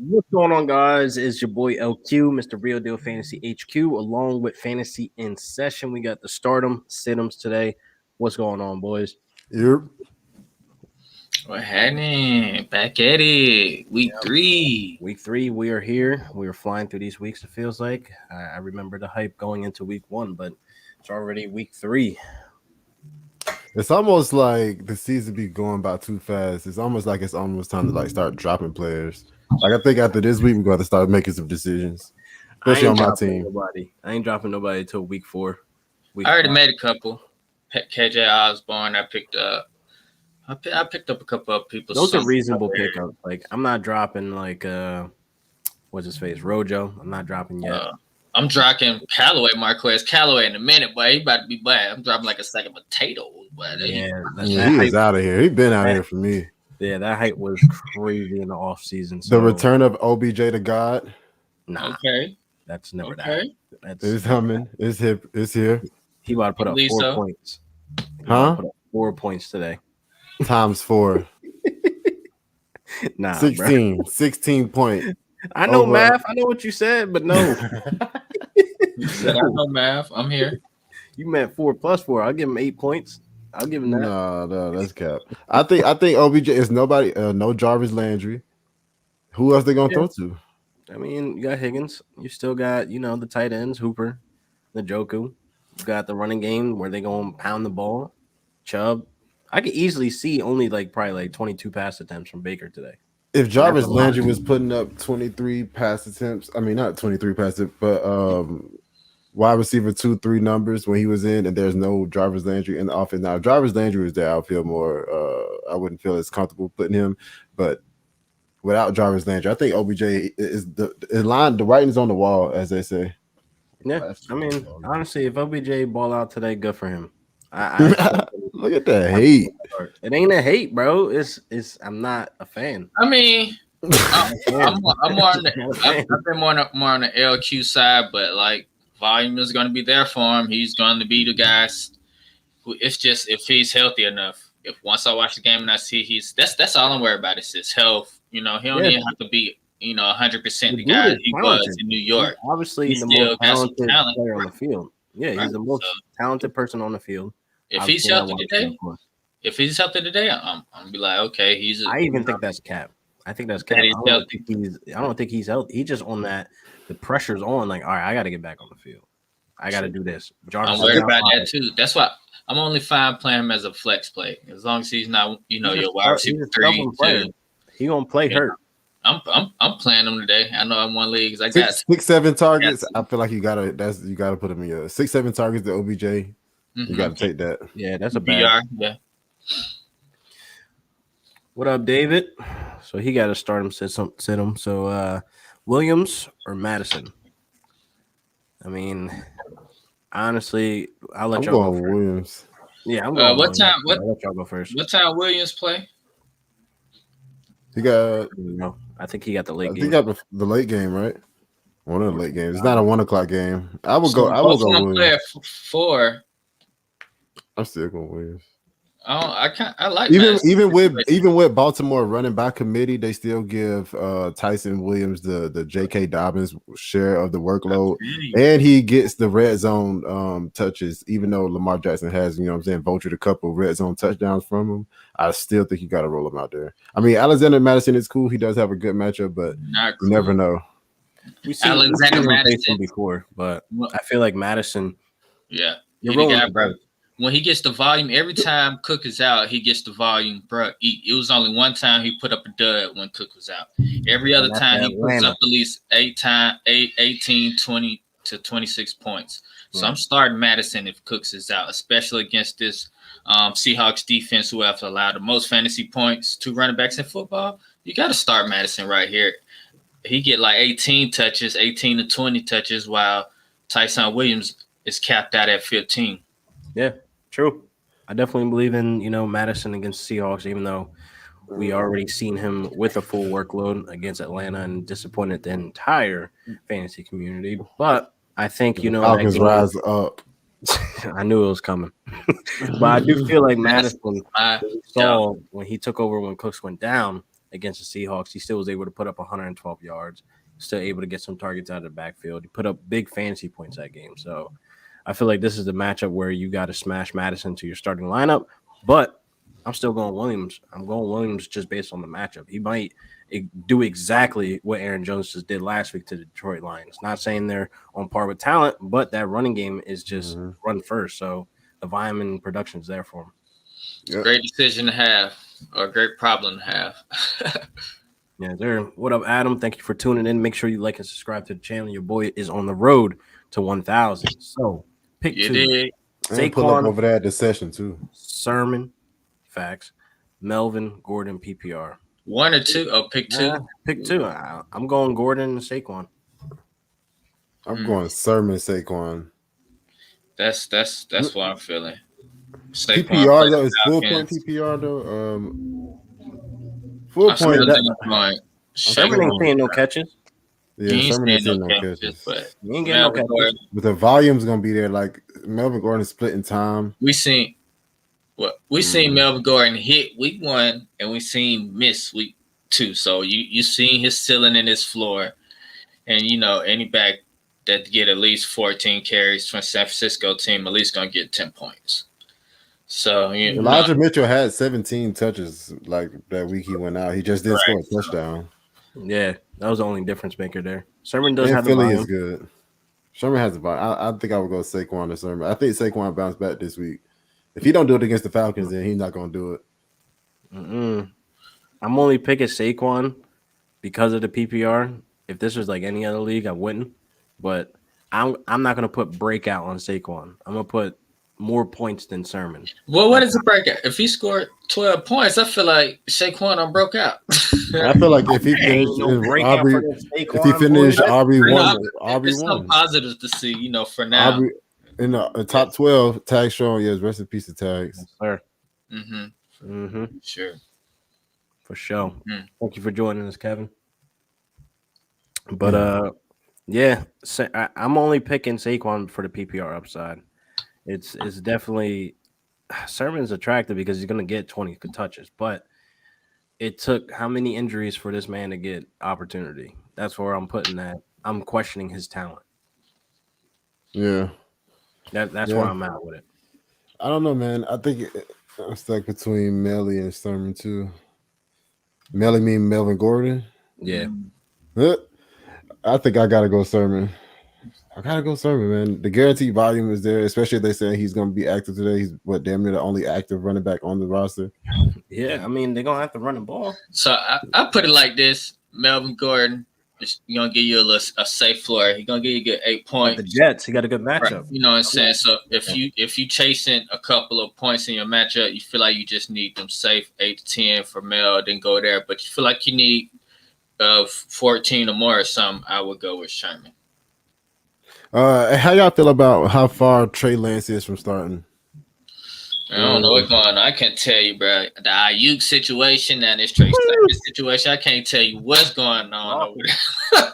What's going on, guys? It's your boy LQ, Mr. Real Deal Fantasy HQ, along with Fantasy in Session. We got the stardom, situms today. What's going on, boys? Yep. What happening? Back at it. Week 3. Week 3, we are here. We are flying through these weeks, it feels like. I remember the hype going into week 1, but it's already week 3. It's almost like the season be going by too fast. It's almost time to start dropping players. Like I think after this week we're going to start making some decisions, especially on my team. I ain't dropping nobody until week 4. I already made a couple. KJ Osborne, I picked up. I picked up a couple of people. Those are reasonable pickups. Like I'm not dropping what's his face, Rojo. I'm not dropping yet. I'm dropping Marquez Callaway in a minute, boy. He about to be bad. I'm dropping like a sack of potatoes, but he is out of here. He been out here for me. Yeah, that hype was crazy in the offseason. So. The return of OBJ to God. Nah, okay, that's never that. It's coming. It's hip. It's here. He about to put up 4 points. Huh? Put up 4 points today. Times 4. Nah, 16. Bro. 16 points. I know math. I know what you said, but no. You said I know math. I'm here. You meant 4 plus 4. I'll give him 8 points. I'll give him that. No, that's cap. I think OBJ is nobody. No Jarvis Landry. Who else they gonna throw to? I mean, you got Higgins. You still got the tight ends, Hooper, the Njoku. You got the running game where they gonna pound the ball. Chubb. I could easily see only probably 22 pass attempts from Baker today. If Jarvis Landry was putting up 23 pass attempts, I mean not 23 pass attempts, but wide receiver 2-3 numbers when he was in, and there's no Jarvis Landry in the offense. Now, if Jarvis Landry was there, I would feel more. I wouldn't feel as comfortable putting him, but without Jarvis Landry, I think OBJ is the writing's on the wall, as they say. Yeah, I mean, honestly, if OBJ ball out today, good for him. Look at that hate. It ain't a hate, bro. It's. I'm not a fan. I mean, I'm more on the LQ side, but volume is going to be there for him. He's going to be the guy. It's just if he's healthy enough. If once I watch the game and I see that's all I'm worried about is his health. He don't even have to be 100% the guy he was in New York. He's obviously the most talented player on the field. Yeah, he's the most talented person on the field. If he's healthy today, I'm gonna be like, okay, I even think that's cap. I think that's cap. I don't think he's healthy. He's just on that. The pressure's on. All right, I got to get back on the field. I got to do this. I'm worried about that too. That's why I'm only fine playing him as a flex play, as long as he's not, your wide receiver 3. He gonna play hurt. I'm playing him today. I know I'm one league. I got 6-7 targets. I feel like you gotta put him in your 6-7 targets to OBJ. You got to take that. Yeah, that's a bad. Yeah. What up, David? So he got to start him, sit him. So Williams or Madison? I mean, honestly, I'll let y'all go first. Williams. Yeah, I'm going. What time? I'll let y'all go first. What time Williams play? He got. No, I think he got the late game. He got the late game, right? One of the late games. It's not a 1:00 game. I will go Williams. Play at 4. I'm still going Williams. I like even with Baltimore running back committee, they still give Tyson Williams the J.K. Dobbins share of the workload, and he gets the red zone touches. Even though Lamar Jackson has, vultured a couple red zone touchdowns from him, I still think you got to roll him out there. I mean, Alexander Madison is cool. He does have a good matchup, but you never know. We've seen Madison before, but I feel like Madison. Yeah, you're rolling, bro. When he gets the volume, every time Cook is out, he gets the volume, bro. It was only one time he put up a dud when Cook was out. Every other time he puts up at least 18, 20 to 26 points. So I'm starting Madison if Cooks is out, especially against this Seahawks defense who have allowed the most fantasy points to running backs in football. You got to start Madison right here. He get 18 touches, 18 to 20 touches, while Tyson Williams is capped out at 15. Yeah. True. I definitely believe in, Madison against Seahawks, even though we already seen him with a full workload against Atlanta and disappointed the entire fantasy community. But I think, Falcons rise up. I knew it was coming. But I do feel like Madison saw when he took over when Cooks went down against the Seahawks. He still was able to put up 112 yards, still able to get some targets out of the backfield. He put up big fantasy points that game. So I feel like this is the matchup where you got to smash Madison to your starting lineup, but I'm still going Williams. I'm going Williams just based on the matchup. He might do exactly what Aaron Jones just did last week to the Detroit Lions. Not saying they're on par with talent, but that running game is just run first. So the volume and production is there for him. Yep. Great decision to have, or a great problem to have. Yeah, there. What up, Adam? Thank you for tuning in. Make sure you like and subscribe to the channel. Your boy is on the road to 1,000. So pick two. Saquon, pull up over there at the session too. Sermon, facts. Melvin, Gordon, PPR. One or two? Oh, pick two. Pick two. I'm going Gordon and Saquon. I'm going Sermon, Saquon. That's what I'm feeling. Saquon PPR though is full point PPR though. Full point. Sermon ain't seeing no catches. Yeah, Sermon ain't seeing no catches. But he ain't getting no catches. But the volume's gonna be there. Like Melvin Gordon is splitting time. We seen Melvin Gordon hit week 1 and we seen miss week 2. So you seen his ceiling and his floor. And any back that get at least 14 carries from San Francisco team at least gonna get 10 points. So Elijah Mitchell had 17 touches like that week he went out. He just didn't score a touchdown. Yeah, that was the only difference maker there. Sermon does have Philly the volume. Is good. Sherman has the volume. I think I would go Saquon or Sermon. I think Saquon bounced back this week. If he don't do it against the Falcons, then he's not gonna do it. I'm only picking Saquon because of the PPR. If this was like any other league, I wouldn't. But I'm not gonna put breakout on Saquon. I'm gonna put more points than Sermon. Well, what is the breakout? If he scored 12 points, I feel like Saquon broke out. I feel like if he finished Aubrey, it's so positive to see, for now. Aubrey, in the top 12, Tag showing, yes, rest in peace to Tags. Yes, sir. Sure. For sure. Thank you for joining us, Kevin. But yeah, I'm only picking Saquon for the PPR upside. It's definitely Sermon's attractive because he's going to get 20 touches, but it took how many injuries for this man to get opportunity? That's where I'm putting that. I'm questioning his talent. Yeah. That's where I'm at with it. I don't know, man. I think I'm stuck between Melly and Sermon too. Melly mean Melvin Gordon? Yeah. I think I got to go Sermon. I gotta go Sermon, man. The guaranteed volume is there, especially if they say he's going to be active today. He's damn near the only active running back on the roster. Yeah, I mean they're gonna have to run the ball. So I put it like this: Melvin Gordon is gonna give you a safe floor. He's gonna give you a good 8 points. The Jets, he got a good matchup. Right. You know what I'm saying? So if you chasing a couple of points in your matchup, you feel like you just need them safe 8 to 10 for Mel, then go there. But you feel like you need 14 or more or something, I would go with Sherman. How y'all feel about how far Trey Lance is from starting? I don't know what's going on. I can't tell you, bro. The Ayuk situation and this Trey Lance situation, I can't tell you what's going on over there.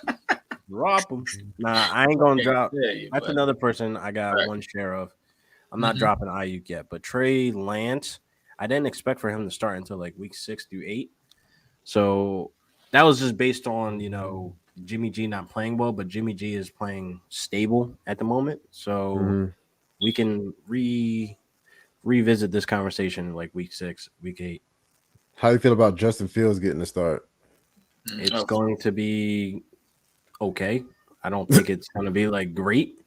Drop him. Nah, I ain't gonna drop. That's another person I got one share of. I'm not dropping Ayuk yet, but Trey Lance, I didn't expect for him to start until like week 6 through 8. So that was just based on, Jimmy G not playing well, but Jimmy G is playing stable at the moment. So we can revisit this conversation in like week 6, week 8. How do you feel about Justin Fields getting a start? It's going to be okay. I don't think it's going to be like great.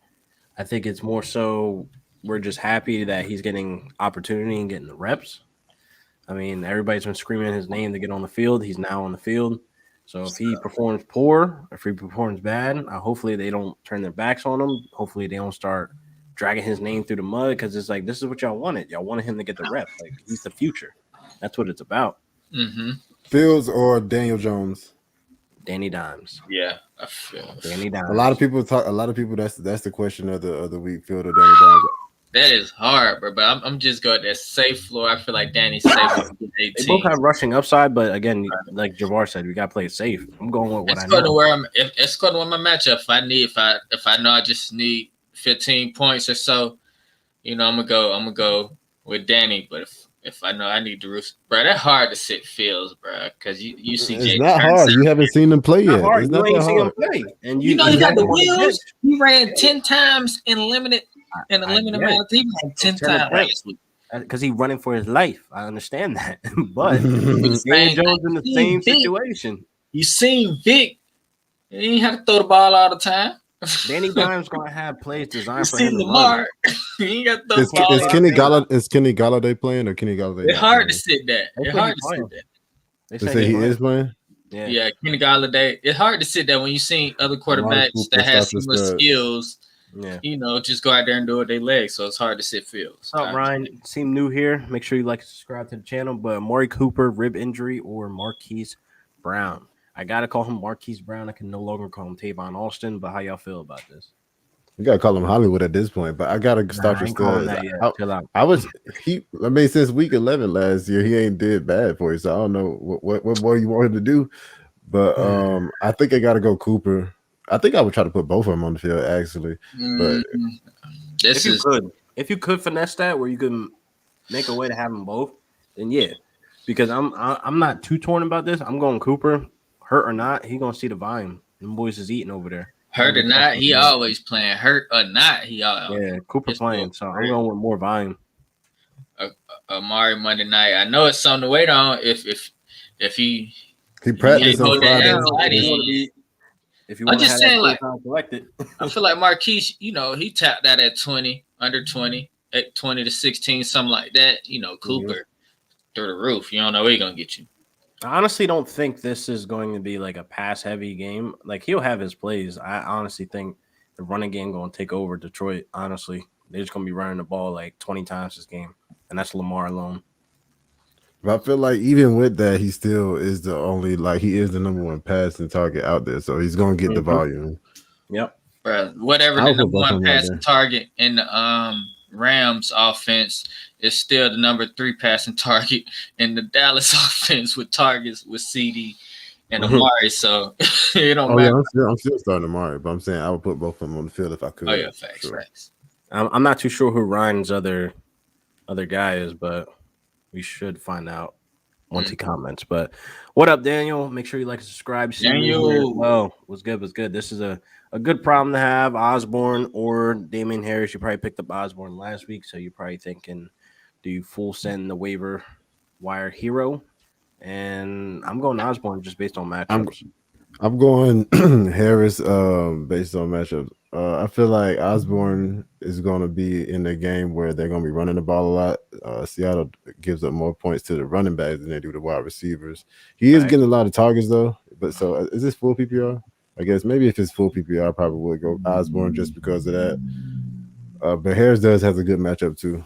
I think it's more so we're just happy that he's getting opportunity and getting the reps. I mean, everybody's been screaming his name to get on the field. He's now on the field. So if he performs poor, if he performs bad, hopefully they don't turn their backs on him. Hopefully they don't start dragging his name through the mud because it's like, this is what y'all wanted. Y'all wanted him to get the reps. Like, he's the future. That's what it's about. Fields or Daniel Jones? Danny Dimes. Yeah, I feel Danny Dimes. A lot of people. That's the question of the week. Field or Danny Dimes. That is hard, bro. But I'm just going that safe floor. I feel like Danny's safe. They both have rushing upside, but again, like Javar said, we got to play it safe. I'm going with what I know. It's going to where my matchup. If I know I just need 15 points or so, I'm gonna go with Danny. But if I know I need to roof, bro, that's hard to sit Fields, bro, because you see It's Jay not hard. You haven't seen him play yet. It's not You that ain't seen him hard. play, and you know he got the wheels. bench. He ran 10 times in a limited amount of time. He ran 10 times last week. Because he's running for his life. I understand that, but Damian Jones in the same situation. You seen Vic? He ain't have to throw the ball all the time. Danny Dimes gonna have plays designed for You him. seen Lamar? He ain't got to throw the ball. Is Kenny Galladay playing or Kenny Galladay? It's hard to sit that. It's hard to sit that. They say he is playing. Yeah, Kenny Galladay. It's hard to sit that when you seen other quarterbacks that have similar skills. Yeah, you know, just go out there and do it their legs. So it's hard to sit Fields. What's up, Ryan? Seem new here. Make sure you like and subscribe to the channel. But Amari Cooper, rib injury, or Marquise Brown? I gotta call him Marquise Brown. I can no longer call him Tavon Austin. But how y'all feel about this? You gotta call him Hollywood at this point. But I gotta start your studs. I mean, since week 11 last year, he ain't did bad for you. So I don't know what more you want him to do. But I think I gotta go Cooper. I think I would try to put both of them on the field, actually. But if you could finesse that where you could make a way to have them both, then yeah. Because I'm not too torn about this. I'm going Cooper, hurt or not. He gonna see the volume. Them boys is eating over there. Hurt or not, he always playing. Hurt or not, he always. Yeah, Cooper playing. So I'm going with more volume. Amari Monday night. I know it's something to wait on. If he practiced on Friday. If you I'm just saying, like, collected. I feel like Marquise, you know, he tapped that at 20, under 20, at 20 to 16, something like that. You know, Cooper through the roof. You don't know where he's gonna get you. I honestly don't think this is going to be like a pass-heavy game. Like, he'll have his plays. I honestly think the running game going to take over Detroit. Honestly, they're just going to be running the ball like 20 times this game, and that's Lamar alone. But I feel like even with that, he still is the only, like, he is the number one passing target out there. So he's going to get the volume. Yep. Bro, whatever the number one passing target in the Rams offense is still the number 3 passing target in the Dallas offense with targets with CD and Amari. So it don't matter. Yeah, I'm still starting Amari, but I'm saying I would put both of them on the field if I could. Oh, yeah, facts. I'm not too sure who Ryan's other guy is, but we should find out once he comments. But what up, Daniel? Make sure you like and subscribe. Daniel. Oh, was good. This is a good problem to have. Osborne or Damian Harris. You probably picked up Osborne last week, so you're probably thinking, do you full send the waiver wire hero? And I'm going Osborne just based on matchups. I'm going Harris based on matchups. I feel like Osborne is going to be in a game where they're going to be running the ball a lot. Seattle gives up more points to the running backs than they do the wide receivers. He is getting a lot of targets, though. But so is this full PPR? I guess maybe if it's full PPR, I probably would go Osborne just because of that. But Harris does have a good matchup, too.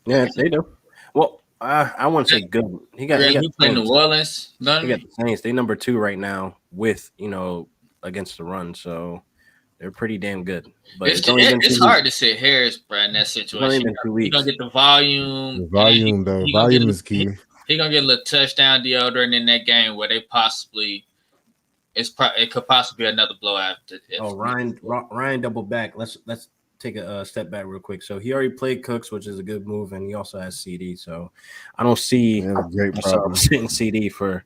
Yeah, they do. Well, I wouldn't say good. He playing New Orleans. He got the Saints. They number 2 right now with, against the run. So they're pretty damn good. But it's hard to sit Harris, bro, in that situation. He's going to get the volume. The volume, though. Volume is key. He's going to get a little touchdown deodorant in that game where they possibly – it could possibly be another blowout. Ryan double back. Let's take a step back real quick. So he already played Cooks, which is a good move, and he also has CD. So I don't see sitting CD for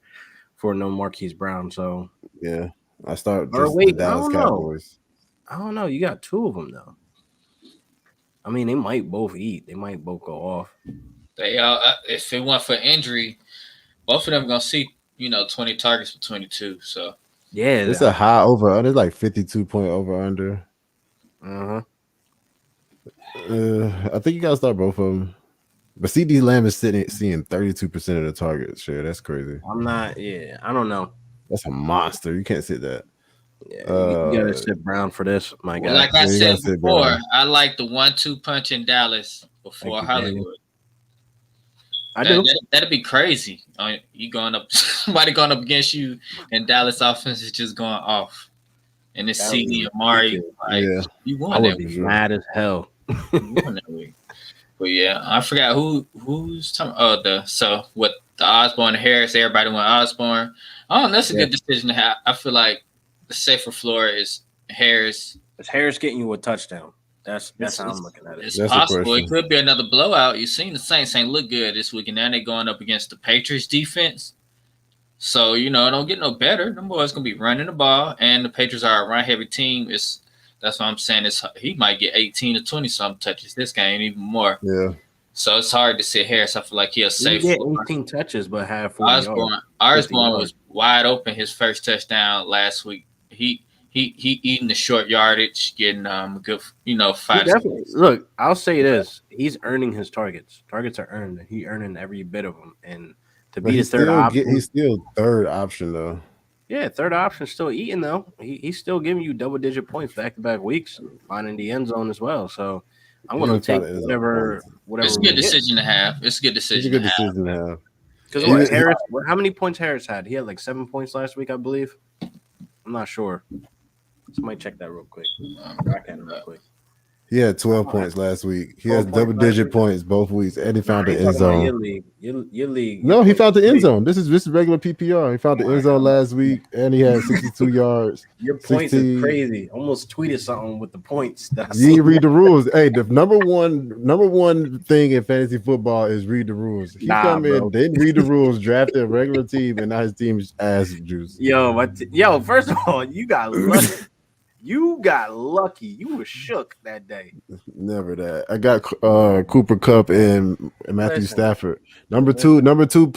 no Marquise Brown. So yeah, I start just the Dallas Cowboys. I don't know. You got 2 of them though. I mean, they might both eat. They might both go off. They if it went for injury, both of them gonna see 20 targets for 22. So yeah, it's a high over under. It's like 52-point over under. I think you gotta start both of them. But CD Lamb is seeing 32% of the target share. That's crazy. I don't know. That's a monster. You can't sit that. Yeah, you gotta sit Brown for this, my guy. Like I said before, I like the 1-2 punch in Dallas before Hollywood. I do. That'd be crazy. You going up, somebody going up against you, and Dallas offense is just going off. And it's CD Amari. You won. I would be mad as hell. But yeah, I forgot who's talking. With the Osborne and Harris, everybody went Osborne. That's a good decision to have. I feel like the safer floor is Harris. Is Harris getting you a touchdown? That's how I'm looking at it. It's That's possible. It could be another blowout. You've seen the Saints ain't look good this week, and now they're going up against the Patriots defense. So, it don't get no better. Them boys going to be running the ball, and the Patriots are a run-heavy team. That's what I'm saying. He might get 18 to 20-something touches this game, even more. Yeah. So, it's hard to sit Harris. I feel like he'll save. He get 18 touches, but have 40 yards. Osborne was wide open his first touchdown last week. He eating the short yardage, getting good, 5. Look, I'll say this: he's earning his targets. Targets are earned. He earning every bit of them, and to be the third option, he's still third option though. Yeah, third option still eating though. He's still giving you double-digit points back-to-back weeks, finding the end zone as well. So I'm going to take whatever. It's a good decision to have. It's a good decision to have. Because Harris, how many points Harris had? He had like 7 points last week, I believe. I'm not sure. Somebody check that real quick. He had 12 points last week. He has double-digit points both weeks, and he found the end zone. Your league. No, he found the end zone. This is regular PPR. He found the end zone last week, and he had 62 yards. Your points is crazy. Almost tweeted something with the points. You didn't read the rules. Hey, the number one thing in fantasy football is read the rules. He come in, didn't read the rules, drafted a regular team, and now his team's ass juice. Yo, first of all, you got lucky. You got lucky. You were shook that day. Never that. I got Cooper Kupp and Matthew Stafford. Number two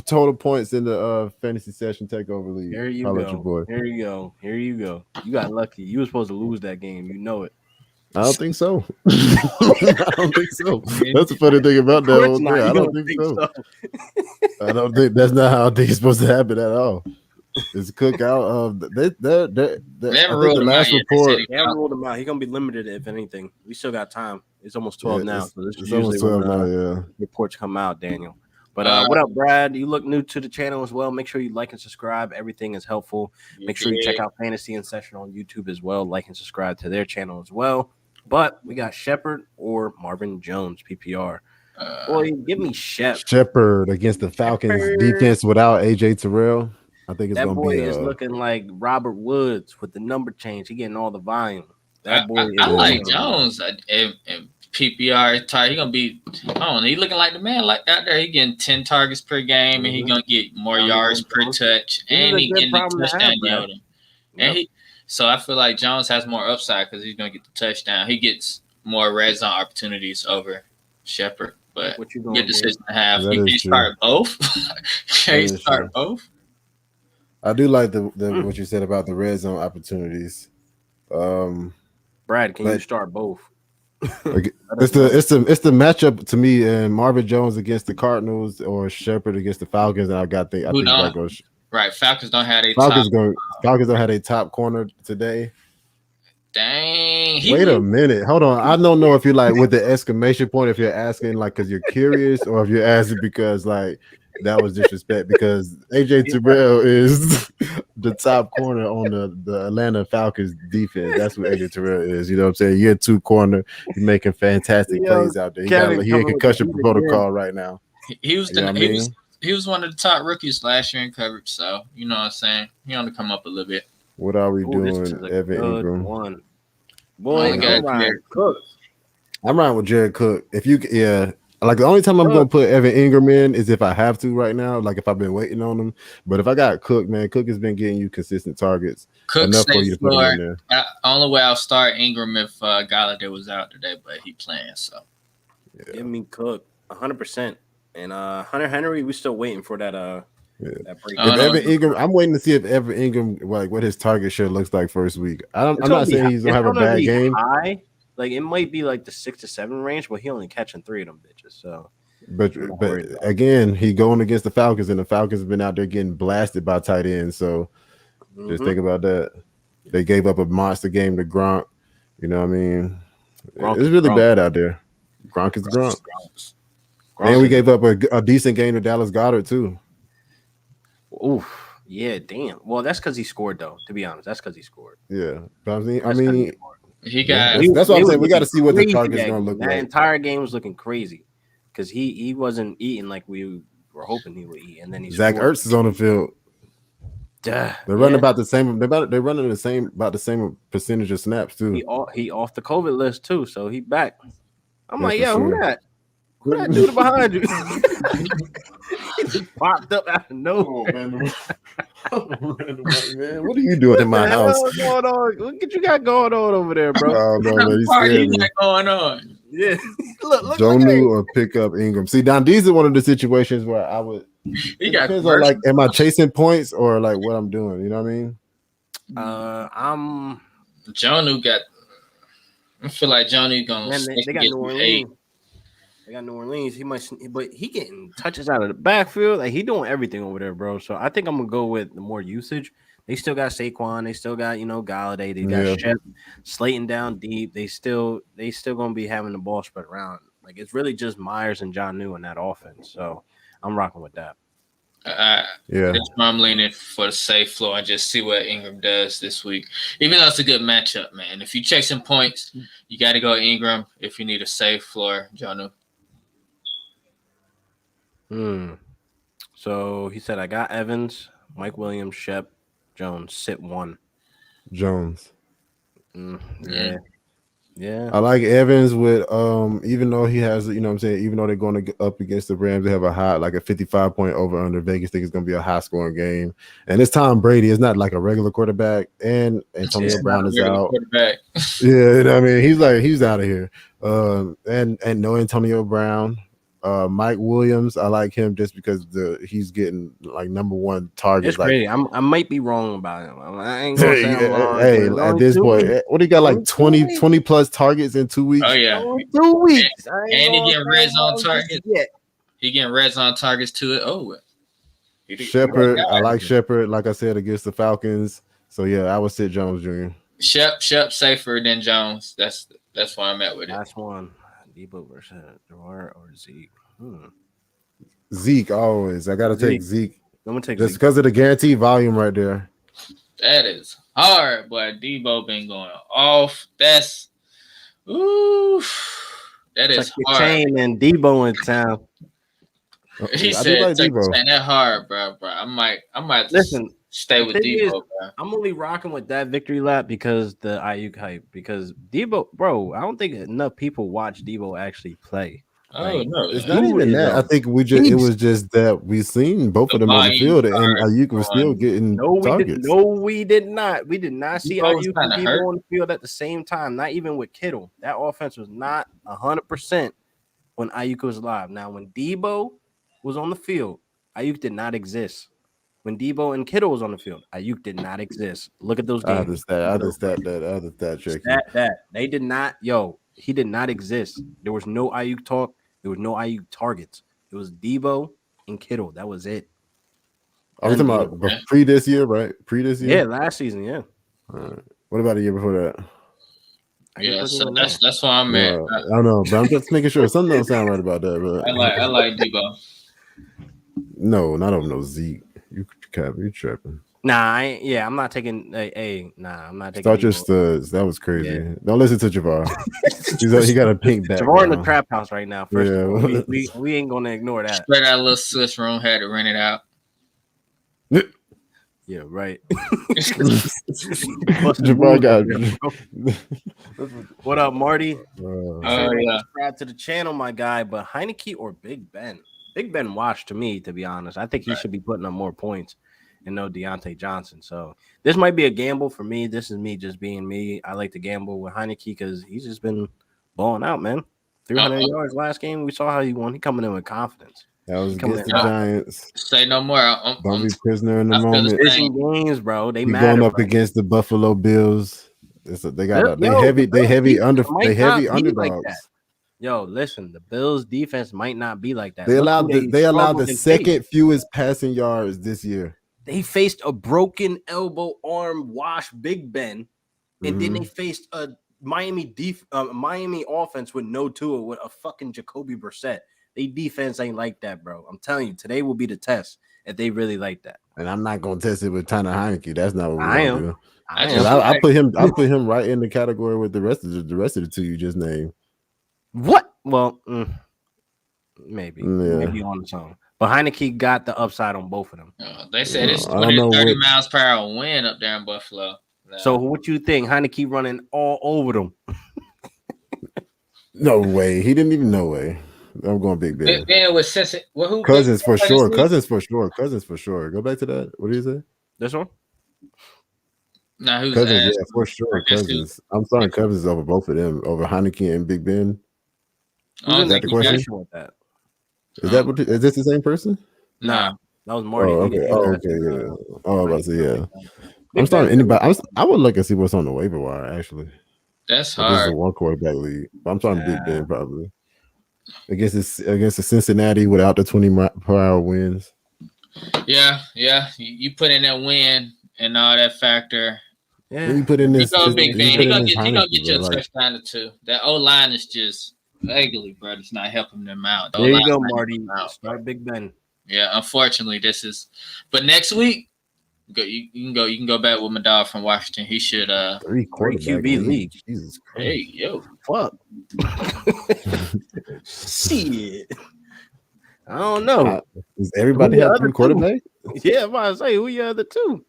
total points in the fantasy session takeover league. Here you go. Here you go. You got lucky. You were supposed to lose that game. You know it. I don't think so. I don't think so. That's the funny thing about that whole thing. I don't think so. I don't think that's not how I think it's supposed to happen at all. Is Cook out? They haven't ruled him out yet. They haven't ruled him out. He's gonna be limited if anything. We still got time. It's almost 12 now. So this is almost 12 now. Yeah. Reports come out, Daniel. But what up, Brad? You look new to the channel as well. Make sure you like and subscribe. Everything is helpful. Make sure you check out Fantasy in Session on YouTube as well. Like and subscribe to their channel as well. But we got Shepard or Marvin Jones PPR. Boy, give me Shepard against the Falcons defense without AJ Terrell. I think it's that gonna boy be is looking like Robert Woods with the number change. He getting all the volume. That boy. I like Jones and PPR. He gonna be. He looking like the man. Like out there, he getting 10 targets per game, and he gonna get more yards per touch, and he getting the touchdown yielding. So I feel like Jones has more upside because he's gonna get the touchdown. He gets more red zone opportunities over Shepard. But good decision to have. Can you start both? Can you start both? I do like the what you said about the red zone opportunities. Brad, can you start both? It's the matchup to me, and Marvin Jones against the Cardinals or Shepard against the Falcons. And I think right. Falcons don't have Falcons don't have a top corner today. Dang. Wait a minute. Hold on. I don't know if you're like with the exclamation point, if you're asking like because you're curious, or if you're asking because like that was disrespect, because AJ Terrell is the top corner on the Atlanta Falcons defense. That's what AJ Terrell is. You know what I'm saying? Year 2 corner. He's making fantastic plays out there. He in concussion protocol right now. He was one of the top rookies last year in coverage. So you know what I'm saying? He ought to come up a little bit. What are we doing, Evan Ingram? Boy, I'm riding with Jared Cook. If you, like the only time I'm going to put Evan Ingram in is if I have to right now, like if I've been waiting on him. But if I got Cook, man, Cook has been getting you consistent targets. Enough for you to put him in there. Only way I'll start Ingram if Galladay was out today, but he playing. So give me Cook 100%. And Hunter Henry, we still waiting for that. That break. Evan Ingram, I'm waiting to see if Evan Ingram, like what his target share looks like first week. I'm not saying he's gonna have a bad game. High. Like it might be like the 6 to 7 range, but he only catching 3 of them bitches. So, but again, he going against the Falcons, and the Falcons have been out there getting blasted by tight ends. So just think about that. They gave up a monster game to Gronk. You know what I mean? It's really bad out there. Gronk is Gronk. And we gave up a decent game to Dallas Goedert too. Oof. Yeah, damn. Well, that's because he scored, though. To be honest, that's because he scored. Yeah, but I mean, he got. That's what I'm saying. We got to see what the target's going to look like. That entire game was looking crazy because he wasn't eating like we were hoping he would eat, and then Zach Ertz is on the field. They're running about the same. They're running about the same percentage of snaps too. He off the COVID list too, so he back. I'm like, for yo, sure. who that? Who that dude behind you? He just popped up out of nowhere. Man, what are you doing in my house? What's going on? What you got going on over there, bro? Oh no, man, he's What scared you me. got going on? Yeah, look, Jonu or pick up Ingram. See, now these are one of the situations where I would. He got Depends on, like, am I chasing points or like what I'm doing? You know what I mean? I'm. Jonu got. I feel like Jonu gonna. Man, they got New Orleans. They got New Orleans. But he getting touches out of the backfield. Like, he doing everything over there, bro. So I think I'm gonna go with the more usage. They still got Saquon. They still got Galladay. They got Shep, Slayton down deep. They still gonna be having the ball spread around. Like, it's really just Myers and John New in that offense. So I'm rocking with that. That's why I'm leaning for the safe floor. I just see what Ingram does this week. Even though it's a good matchup, man. If you check some points, you got to go Ingram. If you need a safe floor, John. So he said, I got Evans, Mike Williams, Shep, Jones, sit one. Jones. Yeah. I like Evans with even though he has, you know what I'm saying, even though they're going to up against the Rams, they have a 55-point over under. Vegas think it's going to be a high scoring game. And it's Tom Brady. It's not like a regular quarterback. And Antonio Brown is out. Yeah, you know what I mean? He's out of here. And no Antonio Brown. Mike Williams, I like him just because he's getting like number one target. It's crazy. I might be wrong about him. I ain't gonna say I'm wrong. Hey, at this point, what do you got? Like 20 plus targets in 2 weeks? Oh yeah, 2 weeks. And he getting red zone targets. He getting red zone targets to it. Oh, Shepard, I like Shepard. Like I said, against the Falcons. So yeah, I would sit Jones Jr. Shep safer than Jones. That's why I'm at with it. Last one. Debo versus Demar or Zeke. Zeke always. I gotta take Zeke. I'm gonna take just Zeke because of the guaranteed volume right there. That is hard, boy. Debo been going off. That is hard. Chain and Debo in town. He said, like Debo. That hard, bro. I might listen. Stay with Debo, bro. I'm only rocking with that victory lap because the Ayuk hype. Because Debo, bro, I don't think enough people watch Debo actually play. Oh no, it's not even that. I think it was just that we seen both of them on the field, and Ayuk was still getting targets. We did not. We did not see Ayuk and Debo on the field at the same time. Not even with Kittle. That offense was not 100% when Ayuk was live. Now, when Debo was on the field, Ayuk did not exist. When Debo and Kittle was on the field, Ayuk did not exist. Look at those games. I understand that trick. They did not. He did not exist. There was no Ayuk talk. There was no Ayuk targets. It was Debo and Kittle. That was it. Are we talking about pre this year, right? Pre this year? Yeah, last season, yeah. All right. What about the year before that? Yeah, so that's why I'm at. I don't know, but I'm just making sure something don't sound right about that. But I like Debo. No, not over no Zeke. You tripping. Nah, I'm not taking I'm not taking Start your studs. That was crazy. Yeah. Don't listen to Javar. He got a pink back. Javar in the trap house right now. First of all, we ain't gonna ignore that. Straight out little Swiss room, had to rent it out. Yeah, right. Javar got What up, Marty? Yeah. Subscribe to the channel, my guy. But Heineke or Big Ben? Big Ben washed to me, to be honest. I think he should be putting up more points and no Deontay Johnson. So this might be a gamble for me. This is me just being me. I like to gamble with Heineke because he's just been balling out, man. 300 yards last game. We saw how he won. He coming in with confidence. That was against the Giants. Say no more. Don't be prisoner in the moment. Games, bro. They going up against the Buffalo Bills. They heavy underdogs. Like yo, listen, the Bills defense might not be like that. They allowed the second fewest passing yards this year. They faced a broken elbow arm wash Big Ben, and then they faced a Miami offense with no Tua with a fucking Jacoby Brissett. They defense ain't like that, bro. I'm telling you, today will be the test if they really like that. And I'm not gonna test it with Tanner Heineke. That's not what we're gonna do. I put him right in the category with the rest of the two you just named. What? Well, maybe on its own. But Heineke got the upside on both of them. They said it's I don't know 30 which. miles per hour wind up there in Buffalo. So what you think? Heineke running all over them? No way. He didn't even know way. I'm going Big Ben. Big Ben with Cincinnati. Well, who? Cousins for sure. Cousins for sure. Cousins for sure. Go back to that. What did you say? This one? Nah, who's Cousins? Yeah, for sure. Cousins. I'm starting Cousins over both of them, over Heineke and Big Ben. Is that the question? With that? Is that what? Is this the same person? Nah, that was Marty. Oh, okay. Oh, okay. Yeah. Oh, I was about to say, yeah. I'm starting anybody. I would look and see what's on the waiver wire. Actually, that's hard. This is a hard. 1-quarterback league. But I'm starting Big Ben probably against the Cincinnati without the 20 per hour wins. Yeah. You put in that win and all that factor. Yeah, then you put in this. He go Big Ben. He gonna get you a like, touchdown or two. That O line is just ugly, bro. It's not helping them out. There you go, Marty. Start Big Ben. Yeah, unfortunately, this is. But next week, you can go back with my dog from Washington. He should 3 QB league. Jesus Christ. Hey, yo, fuck. Shit. I don't know. Does everybody have 3 quarterbacks? Yeah, I'm about to say who you other 2.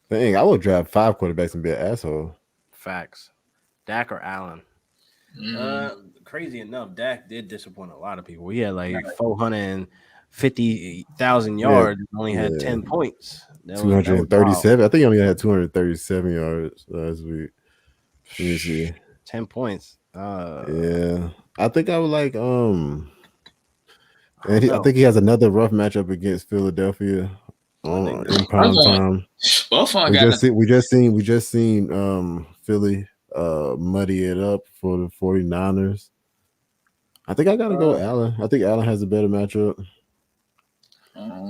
Dang, I would draft 5 quarterbacks and be an asshole. Facts. Dak or Allen. Crazy enough, Dak did disappoint a lot of people. He had like 450,000 yards and only had 10 points. 237. I think he only had 237 yards last week. Let me see. 10 points. Yeah. I think I would like and I think he has another rough matchup against Philadelphia in prime time. We just seen Philly muddy it up for the 49ers. I think I gotta go Allen. I think Allen has a better matchup.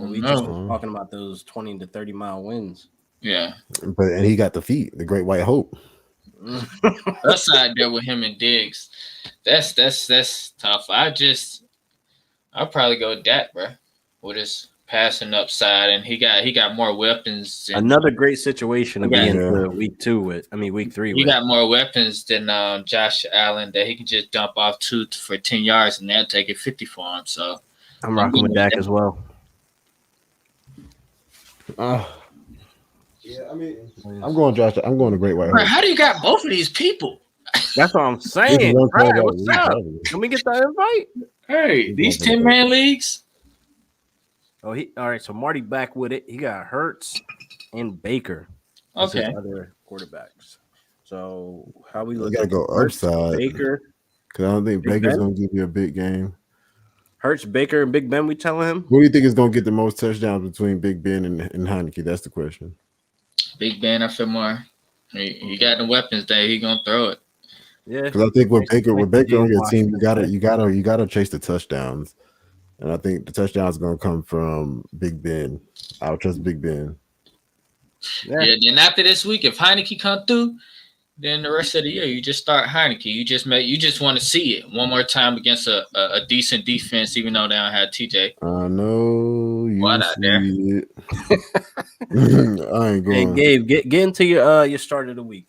We just were talking about those 20 to 30 mile wins. Yeah, and he got the feet, the Great White Hope. That's side there with him and Diggs. That's tough. I'll probably go Dak, bro, with his passing upside, and he got more weapons. Another great situation to be in week 3. He got more weapons than Josh Allen that he can just dump off 2 for 10 yards, and they'll take it 50 for him. So I'm rocking with Dak as well. Yeah, I mean, I'm going Josh. I'm going to Great White Hope. How do you got both of these people? That's what I'm saying. Right, what's up? Can we get that invite? Hey, these 10-man leagues. Oh, all right. So Marty back with it. He got Hurts and Baker. Okay. Other quarterbacks. So how we look? You gotta go upside. Baker, because I don't think Baker's gonna give you a big game. Hurts, Baker, and Big Ben. We telling him. Who do you think is gonna get the most touchdowns between Big Ben and Heineke? That's the question. Big Ben, I feel more. He got the weapons there. He gonna throw it. Yeah, because I think with Baker on your team, you gotta chase the touchdowns, and I think the touchdowns are gonna come from Big Ben. I would trust Big Ben. Yeah. Then after this week, if Heineke come through, then the rest of the year you just start Heineke. You just want to see it one more time against a decent defense, even though they don't have TJ. I know you not there. It. I ain't going. Hey, Gabe, get into your start of the week.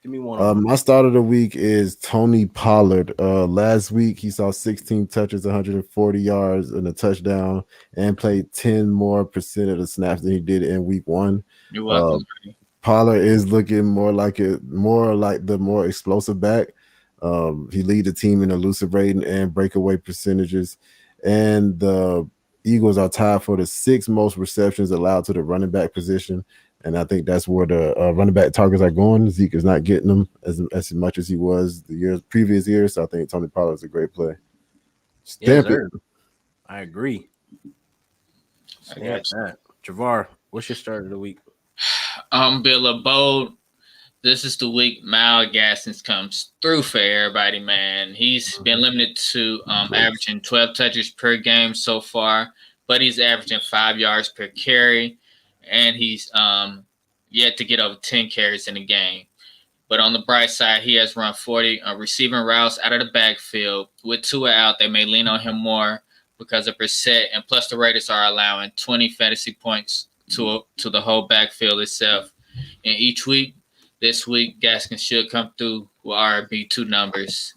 Give me one. My start of the week is Tony Pollard. Last week he saw 16 touches, 140 yards, and a touchdown, and played 10% more of the snaps than he did in week 1. You're welcome. Pollard is looking more like the more explosive back. He lead the team in elusive rating and breakaway percentages, and the Eagles are tied for the 6th most receptions allowed to the running back position. And I think that's where the running back targets are going. Zeke is not getting them as much as he was the previous years. So I think Tony Pollard is a great play. Stamp it. I agree. Stamp that. Javar, what's your start of the week? Bill Bold. This is the week Miles Gaskins comes through for everybody, man. He's been limited to averaging 12 touches per game so far, but he's averaging 5 yards per carry. And he's yet to get over 10 carries in a game. But on the bright side, he has run 40 receiving routes out of the backfield. With Tua out, they may lean on him more because of Brissett. And plus, the Raiders are allowing 20 fantasy points to the whole backfield itself. And each week, this week, Gaskins should come through with RB2 numbers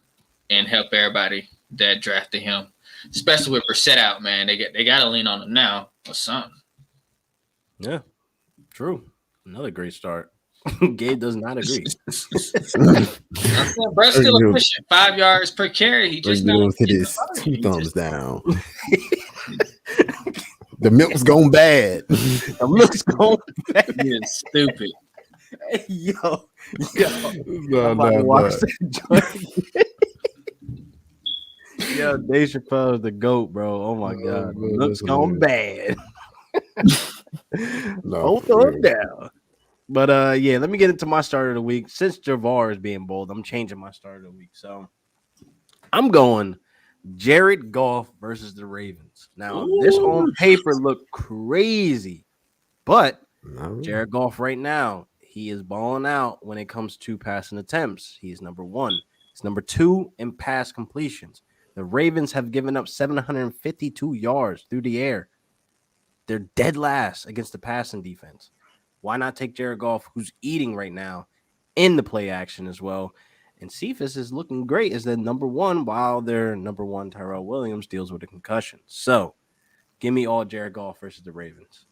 and help everybody that drafted him. especially with Brissett out, man. They got to lean on him now or something. Yeah, true. Another great start. Gabe does not agree. I'm saying, bro, still pushing 5 yards per carry. He just not hit his 2 thumbs down. The milk's going bad. The milk's going bad. You're stupid. Hey, yo. No, I'm about to watch that joint. Yo, Dave Chappelle is the GOAT, bro. Oh my God. Man, Milk's going bad. No, Both of them down. But yeah, let me get into my start of the week. Since Javar is being bold, I'm changing my start of the week. So I'm going Jared Goff versus the Ravens. Now, this on paper looked crazy, but Jared Goff right now, he is balling out when it comes to passing attempts. He's number 1. He's number 2 in pass completions. The Ravens have given up 752 yards through the air. They're dead last against the passing defense. Why not take Jared Goff, who's eating right now, in the play action as well? And Cephas is looking great as their number 1, while their number 1, Tyrell Williams, deals with a concussion. So, give me all Jared Goff versus the Ravens.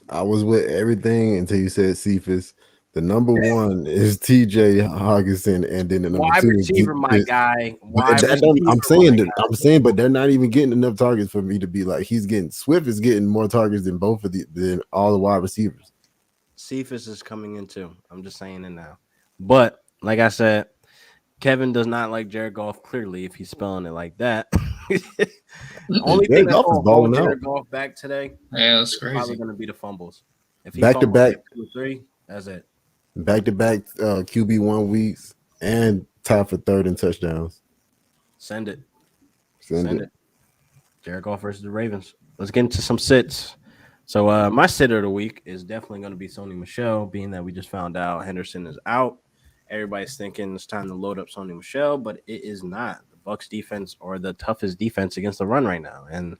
I was with everything until you said Cephas. The number 1 is TJ Hawkinson, and then the number wide 2 receiver, is my guy. I'm saying, but they're not even getting enough targets for me to be like Swift is getting more targets than than all the wide receivers. Cephas is coming in too. I'm just saying it now. But like I said, Kevin does not like Jared Goff, clearly, if he's spelling it like that. Only thing that's going to hold Jared Goff back today, that's crazy. Probably going to be the fumbles. If he back to back 2 or 3, that's it. Back to back QB1 weeks and tied for 3rd in touchdowns. Send it. Jared Goff versus the Ravens. Let's get into some sits. So my sitter of the week is definitely going to be Sony Michel, being that we just found out Henderson is out. Everybody's thinking it's time to load up Sony Michel, but it is not. The Bucs defense are the toughest defense against the run right now, and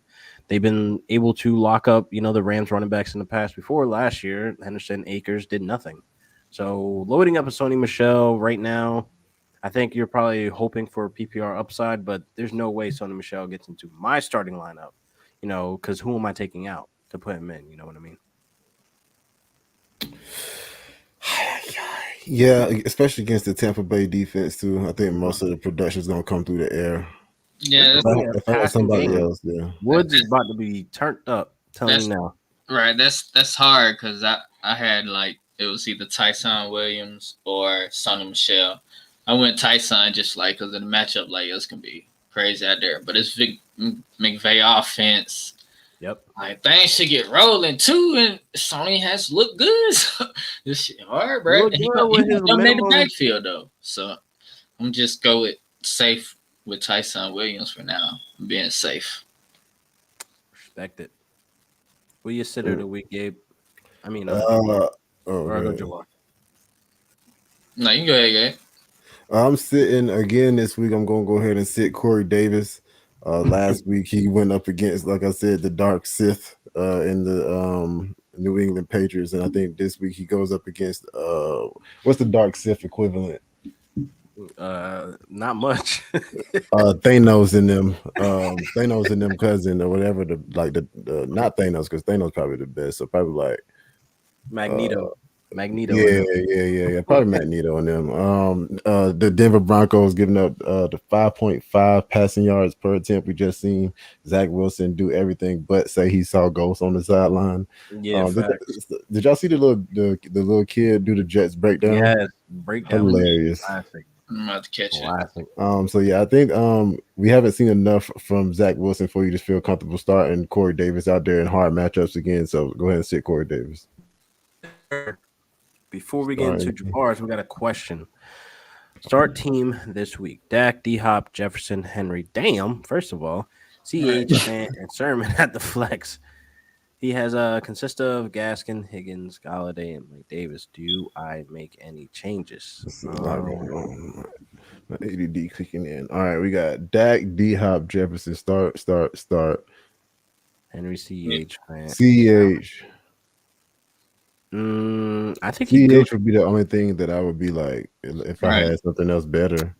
they've been able to lock up, the Rams running backs in the past. Before last year, Henderson, Akers did nothing. So loading up a Sony Michel right now, I think you're probably hoping for PPR upside, but there's no way Sony Michel gets into my starting lineup, because who am I taking out to put him in? You know what I mean? Yeah, especially against the Tampa Bay defense too. I think most of the production is gonna come through the air. Yeah, if I was somebody else, yeah. Woods is about to be turned up. Telling you now. Right, that's hard because I had it was either Tyson Williams or Sony Michel. I went Tyson just because of the matchup. It's gonna be crazy out there, but it's Vic McVay offense. Yep. Things should get rolling too, and Sony has looked good. This shit hard, bro. He dominated the backfield though, so I'm just go with safe with Tyson Williams for now. I'm being safe. Respect it. Will you sit of the week, Gabe? I mean, no, you can go ahead, Gabe. I'm sitting again this week. I'm gonna go ahead and sit Corey Davis. Last week he went up against, like I said, the Dark Sith in the New England Patriots, and I think this week he goes up against what's the Dark Sith equivalent? Not much. Thanos and them cousin or whatever. Not Thanos, because Thanos probably the best. So probably like Magneto. Yeah. Probably Magneto and them. The Denver Broncos giving up the 5.5 passing yards per attempt. We just seen Zach Wilson do everything but say he saw ghosts on the sideline. Yeah. Did y'all see the little kid do the Jets breakdown? Yes, breakdown. Hilarious. Classic. I'm about to catch it. So yeah, I think we haven't seen enough from Zach Wilson for you to feel comfortable starting Corey Davis out there in hard matchups again. So go ahead and sit Corey Davis. Before we get into Jabars, we got a question. Start team this week: Dak, D-Hop, Jefferson, Henry. Damn. First of all, CH and Sermon at the flex. He has consist of Gaskin, Higgins, Galladay, and Mike Davis. Do I make any changes? My ADD kicking in. All right, we got Dak, D-Hop, Jefferson. Start. Henry, CH, man. CH. I think CH would be the only thing that I would be like if I had something else better.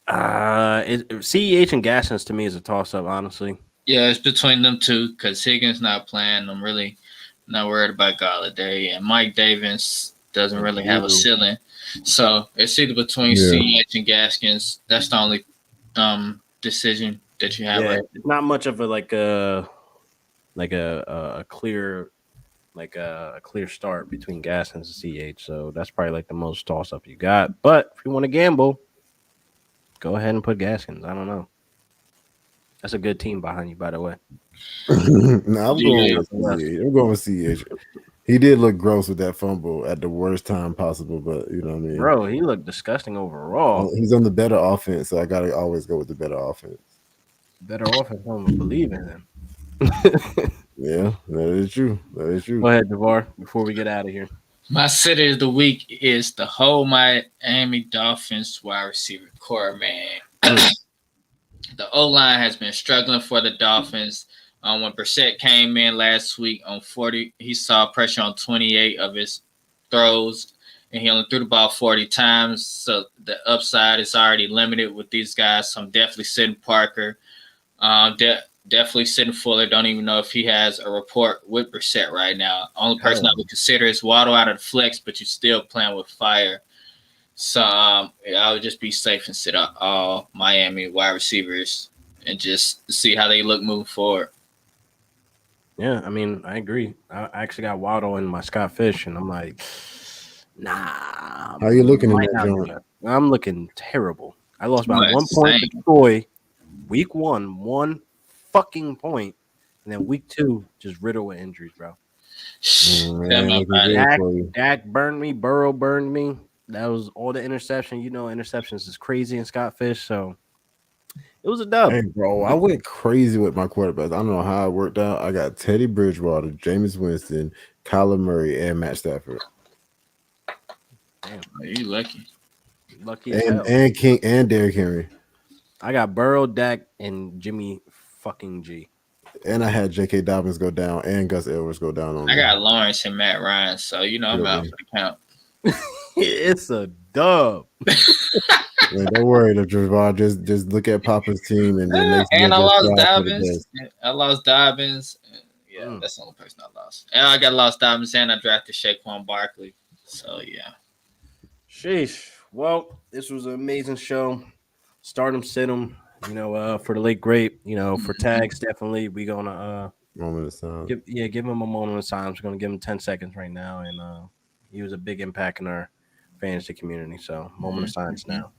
CEH and Gaskins to me is a toss up, honestly. Yeah, it's between them two because Higgins not playing. I'm really not worried about Galladay, and Mike Davis doesn't really have a ceiling. So it's either between CEH and Gaskins. That's the only decision that you have. Yeah, Right? not much of a clear start between Gaskins and CH. So that's probably like the most toss up you got. But if you want to gamble, go ahead and put Gaskins. I don't know. That's a good team behind you, by the way. I'm going with CH. He did look gross with that fumble at the worst time possible, but you know what I mean. Bro, he looked disgusting overall. He's on the better offense, so I gotta always go with the better offense. Better offense, I don't believe in him. Yeah, that is true. Go ahead, DeVar, before we get out of here. My city of the week is the whole Miami Dolphins wide receiver core, man. The O-line has been struggling for the Dolphins. When Brissett came in last week on 40, he saw pressure on 28 of his throws, and he only threw the ball 40 times. So the upside is already limited with these guys. So I'm definitely sitting Parker. Definitely sitting Fuller. Don't even know if he has a report with Brissett right now. Only person I would consider is Waddle out of the flex, but you're still playing with fire. So I would just be safe and sit up all Miami wide receivers and just see how they look moving forward. Yeah, I mean, I agree. I actually got Waddle in my Scott Fish, and I'm like, nah. How you looking in that joint? I'm looking terrible. I lost by 1 point to Troy week 1 fucking point, and then week 2 just riddled with injuries, bro. Dak burned me. Burrow burned me. That was all the interception. You know, interceptions is crazy in Scott Fish, so it was a dub. Hey, bro, I went crazy with my quarterbacks. I don't know how it worked out. I got Teddy Bridgewater, Jameis Winston, Kyler Murray, and Matt Stafford. Damn, you lucky. Lucky and King and Derrick Henry. I got Burrow, Dak, and Jimmy fucking G. And I had J.K. Dobbins go down and Gus Edwards go down on I got Lawrence and Matt Ryan, so you know I'm out for the count. It's a dub. Man, don't worry, Javon. Just look at Papa's team and then I lost Dobbins. Yeah, that's the only person I lost. And I got lost Dobbins and I drafted Saquon Barkley. So yeah. Sheesh. Well, this was an amazing show. Start 'em, sit 'em. You know, for the late great. You know, for tags, definitely we gonna moment of silence. Give him a moment of silence. We're gonna give him 10 seconds right now, and he was a big impact in our fantasy community. So, moment of silence now.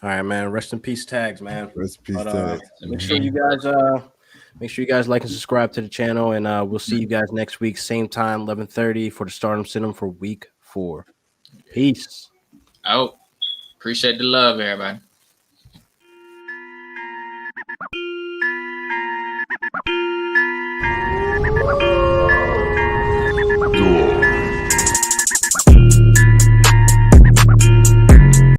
All right, man. Rest in peace, tags, man. Rest in peace, tags. Make sure you guys like and subscribe to the channel, and we'll see you guys next week, same time, 11:30 for the Stardom Cinema for week 4. Peace. Oh, appreciate the love, everybody.